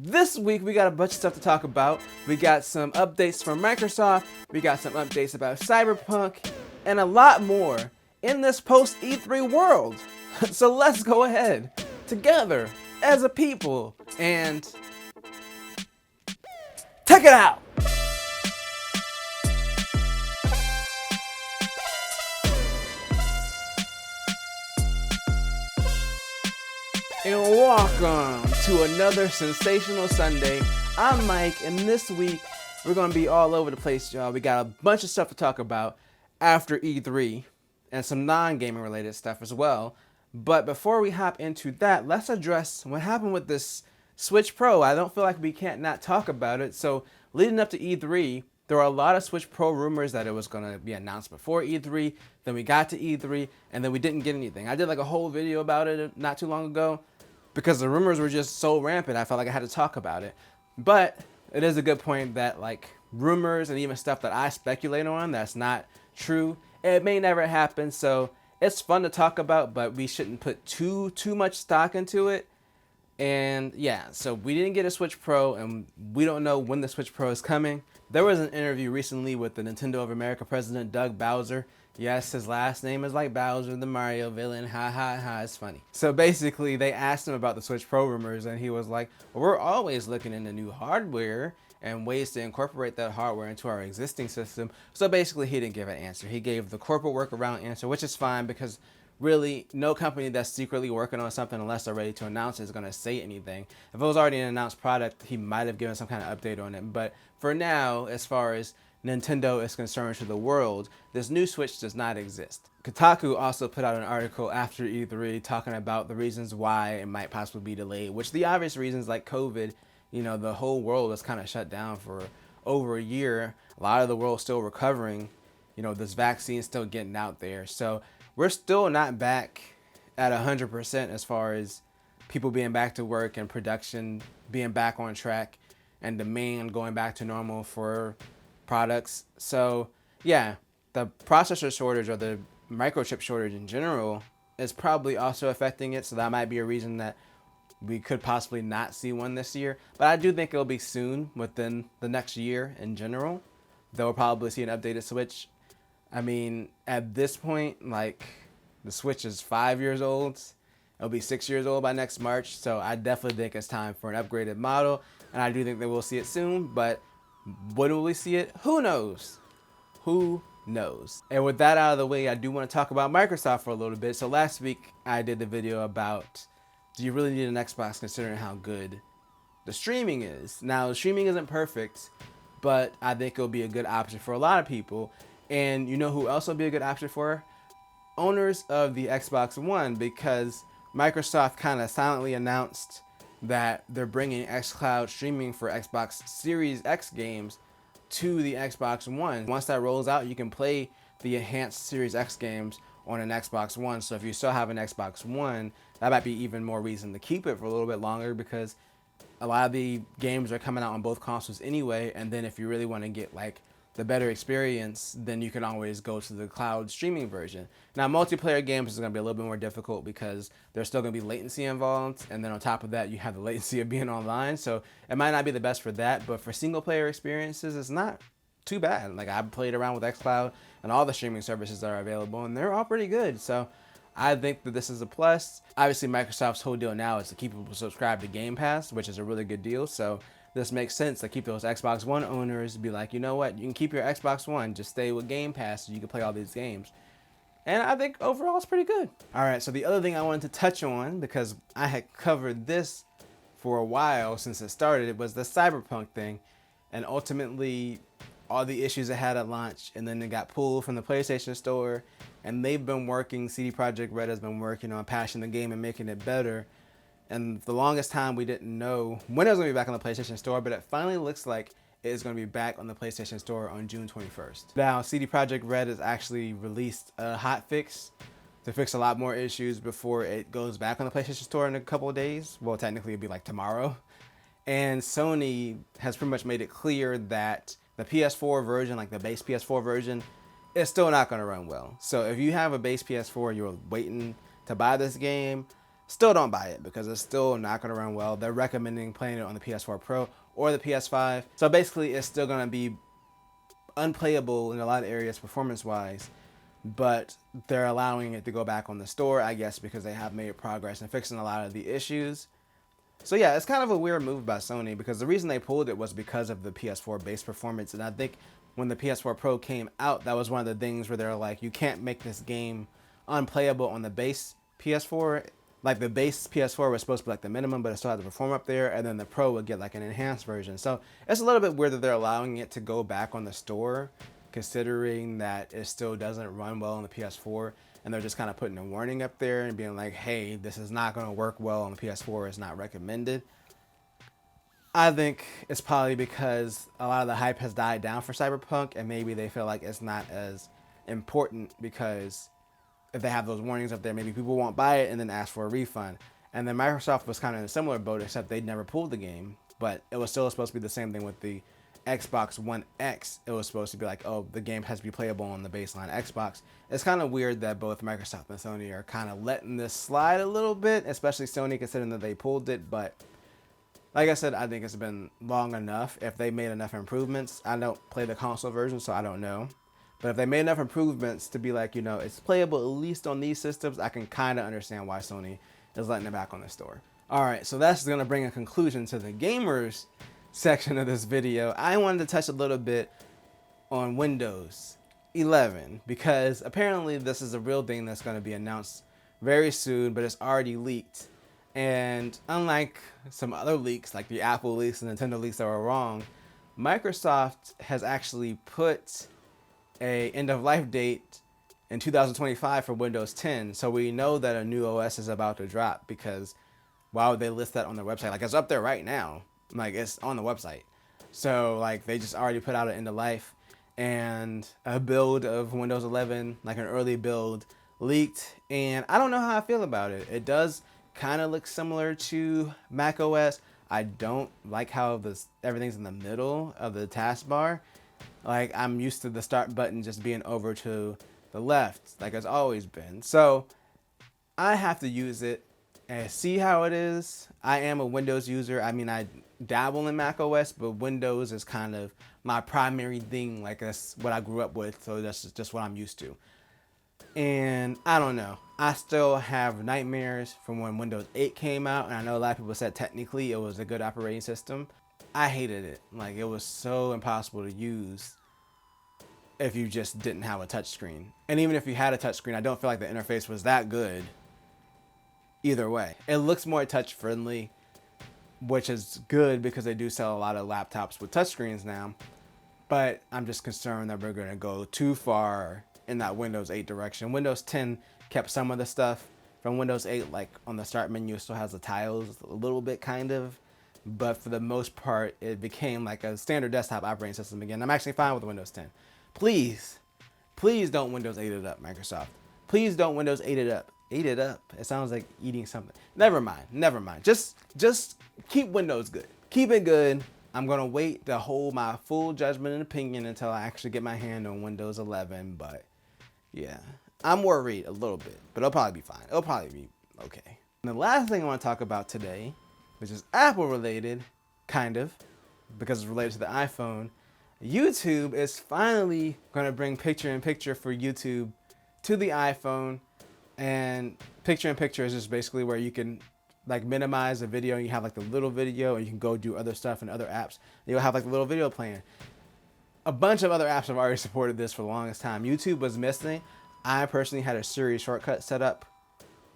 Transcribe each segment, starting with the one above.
This week we got a bunch of stuff to talk about. We got some updates from Microsoft, we got some updates about Cyberpunk, and a lot more in this post E3 world. So let's go ahead, together, as a people, and check it out! And welcome to another sensational Sunday. I'm Mike, and this week we're going to be all over the place, y'all. We got a bunch of stuff to talk about after E3 and some non-gaming related stuff as well. But before we hop into that, let's address what happened with this Switch Pro. I don't feel like we can't not talk about it. So leading up to E3, there were a lot of Switch Pro rumors that it was going to be announced before E3. Then we got to E3, and then we didn't get anything. I did like a whole video about it not too long ago, because the rumors were just so rampant. I felt like I had to talk about it. But it is a good point that like rumors and even stuff that I speculate on that's not true, it may never happen. So it's fun to talk about, but we shouldn't put too much stock into it. And yeah, so we didn't get a Switch Pro, and we don't know when the Switch Pro is coming. There was an interview recently with the Nintendo of America president, Doug Bowser. Yes, his last name is like Bowser, the Mario villain. Ha ha ha, it's funny. So basically, they asked him about the Switch Pro rumors, and he was like, well, we're always looking into new hardware and ways to incorporate that hardware into our existing system. So basically, he didn't give an answer. He gave the corporate workaround answer, which is fine because really, no company that's secretly working on something, unless they're ready to announce it, is going to say anything. If it was already an announced product, he might have given some kind of update on it. But for now, as far as Nintendo is concerned to the world, this new Switch does not exist. Kotaku also put out an article after E3 talking about the reasons why it might possibly be delayed, which the obvious reasons like COVID, you know, the whole world was kind of shut down for over a year. A lot of the world still recovering. You know, this vaccine is still getting out there. So we're still not back at 100% as far as people being back to work and production being back on track and demand going back to normal for products. So yeah, the processor shortage or the microchip shortage in general is probably also affecting it. So that might be a reason that we could possibly not see one this year. But I do think it'll be soon, within the next year in general. They'll probably see an updated Switch. I mean, at this point, like, the Switch is 5 years old. It'll be 6 years old by next March. So I definitely think it's time for an upgraded model. And I do think that we'll see it soon. But when will we see it? Who knows? Who knows? And with that out of the way, I do want to talk about Microsoft for a little bit. So last week, I did the video about, do you really need an Xbox considering how good the streaming is? Now, the streaming isn't perfect, but I think it'll be a good option for a lot of people. And you know who else will be a good option for? Owners of the Xbox One, because Microsoft kind of silently announced that they're bringing xCloud streaming for Xbox Series X games to the Xbox One. Once that rolls out, you can play the enhanced Series X games on an Xbox One. So if you still have an Xbox One, that might be even more reason to keep it for a little bit longer, because a lot of the games are coming out on both consoles anyway. And then if you really want to get like the better experience, then you can always go to the cloud streaming version. Now, multiplayer games is going to be a little bit more difficult because there's still going to be latency involved. And then on top of that, you have the latency of being online. So it might not be the best for that. But for single player experiences, it's not too bad. Like, I've played around with xCloud and all the streaming services that are available, and they're all pretty good. So I think that this is a plus. Obviously, Microsoft's whole deal now is to keep people subscribed to Game Pass, which is a really good deal. So this makes sense to keep those Xbox One owners be like, you know what, you can keep your Xbox One, just stay with Game Pass so you can play all these games. And I think overall it's pretty good. All right, so the other thing I wanted to touch on, because I had covered this for a while since it started, was the Cyberpunk thing. And ultimately, all the issues it had at launch, and then it got pulled from the PlayStation Store. And they've been working, CD Projekt Red has been working on patching the game and making it better. And the longest time we didn't know when it was going to be back on the PlayStation Store, but it finally looks like it is going to be back on the PlayStation Store on June 21st. Now, CD Projekt Red has actually released a hot fix to fix a lot more issues before it goes back on the PlayStation Store in a couple of days. Well, technically it'd be like tomorrow. And Sony has pretty much made it clear that the PS4 version, like the base PS4 version, is still not going to run well. So if you have a base PS4, you're waiting to buy this game, Still don't buy it because it's still not going to run well. They're recommending playing it on the PS4 Pro or the PS5. So basically, it's still going to be unplayable in a lot of areas performance-wise, but they're allowing it to go back on the store, I guess, because they have made progress in fixing a lot of the issues. So yeah, it's kind of a weird move by Sony because the reason they pulled it was because of the PS4 base performance. And I think when the PS4 Pro came out, that was one of the things where they're like, you can't make this game unplayable on the base PS4. Like the base PS4 was supposed to be like the minimum, but it still had to perform up there. And then the Pro would get like an enhanced version. So it's a little bit weird that they're allowing it to go back on the store, considering that it still doesn't run well on the PS4. And they're just kind of putting a warning up there and being like, hey, this is not going to work well on the PS4. It's not recommended. I think it's probably because a lot of the hype has died down for Cyberpunk, and maybe they feel like it's not as important because if they have those warnings up there, maybe people won't buy it and then ask for a refund. And then Microsoft was kind of in a similar boat, except they'd never pulled the game. But it was still supposed to be the same thing with the Xbox One X. It was supposed to be like, oh, the game has to be playable on the baseline Xbox. It's kind of weird that both Microsoft and Sony are kind of letting this slide a little bit, especially Sony considering that they pulled it. But like I said, I think it's been long enough. If they made enough improvements, I don't play the console version, so I don't know. But if they made enough improvements to be like, it's playable at least on these systems, I can kind of understand why Sony is letting it back on the store. All right, so that's going to bring a conclusion to the gamers section of this video. I wanted to touch a little bit on Windows 11 because apparently this is a real thing that's going to be announced very soon, but it's already leaked. And unlike some other leaks, like the Apple leaks and Nintendo leaks that were wrong, Microsoft has actually put a end of life date in 2025 for Windows 10. So we know that a new OS is about to drop, because why would they list that on their website? Like, it's up there right now. Like, it's on the website. So like, they just already put out an end of life, and a build of Windows 11, like an early build, leaked. And I don't know how I feel about it. It does kind of look similar to Mac OS. I don't like how everything's in the middle of the taskbar. Like, I'm used to the start button just being over to the left, like it's always been. So I have to use it and see how it is. I am a Windows user. I mean, I dabble in Mac OS, but Windows is kind of my primary thing. Like, that's what I grew up with, so that's just what I'm used to. And I don't know. I still have nightmares from when Windows 8 came out, and I know a lot of people said technically it was a good operating system. I hated it. Like, it was so impossible to use if you just didn't have a touchscreen. And even if you had a touchscreen, I don't feel like the interface was that good either way. It looks more touch friendly, which is good because they do sell a lot of laptops with touchscreens now. But I'm just concerned that we're going to go too far in that Windows 8 direction. Windows 10 kept some of the stuff from Windows 8, like on the start menu, it still has the tiles a little bit, kind of. But for the most part, it became like a standard desktop operating system again. I'm actually fine with Windows 10. Please, please don't Windows 8 it up, Microsoft. Please don't Windows 8 it up. 8 it up. It sounds like eating something. Never mind. Never mind. Just keep Windows good. Keep it good. I'm going to wait to hold my full judgment and opinion until I actually get my hand on Windows 11. But yeah, I'm worried a little bit, but it'll probably be fine. It'll probably be okay. And the last thing I want to talk about today, which is Apple related, kind of, because it's related to the iPhone. YouTube is finally going to bring picture-in-picture for YouTube to the iPhone. And picture-in-picture is just basically where you can like minimize a video and you have like the little video, and you can go do other stuff in other apps. You'll have like a little video playing. A bunch of other apps have already supported this for the longest time. YouTube was missing. I personally had a Siri shortcut set up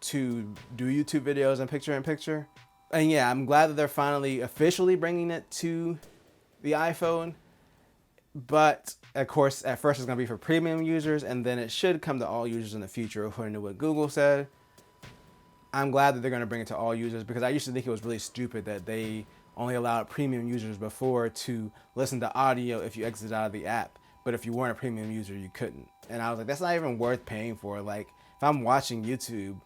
to do YouTube videos and picture-in-picture. And yeah, I'm glad that they're finally officially bringing it to the iPhone. But of course, at first it's going to be for premium users, and then it should come to all users in the future, according to what Google said. I'm glad that they're going to bring it to all users, because I used to think it was really stupid that they only allowed premium users before to listen to audio if you exit out of the app. But if you weren't a premium user, you couldn't. And I was like, that's not even worth paying for. Like, if I'm watching YouTube,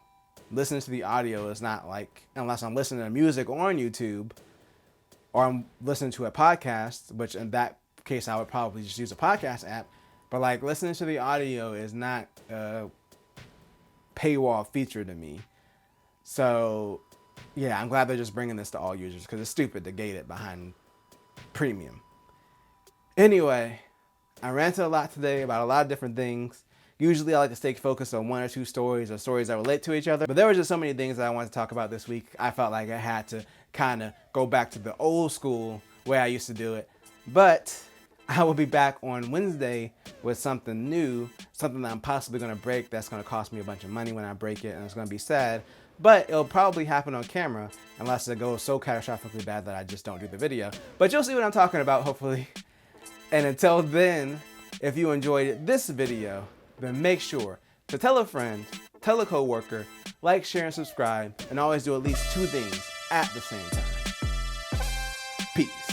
listening to the audio is not like, unless I'm listening to music on YouTube, or I'm listening to a podcast, which in that case I would probably just use a podcast app. But like, listening to the audio is not a paywall feature to me. So yeah, I'm glad they're just bringing this to all users because it's stupid to gate it behind premium. Anyway, I ranted a lot today about a lot of different things. Usually I like to stay focused on one or two stories or stories that relate to each other, but there were just so many things that I wanted to talk about this week. I felt like I had to kind of go back to the old school way I used to do it. But I will be back on Wednesday with something new, something that I'm possibly going to break that's going to cost me a bunch of money when I break it, and it's going to be sad. But it'll probably happen on camera unless it goes so catastrophically bad that I just don't do the video. But you'll see what I'm talking about, hopefully. And until then, if you enjoyed this video, then make sure to tell a friend, tell a coworker, like, share, and subscribe, and always do at least 2 things at the same time. Peace.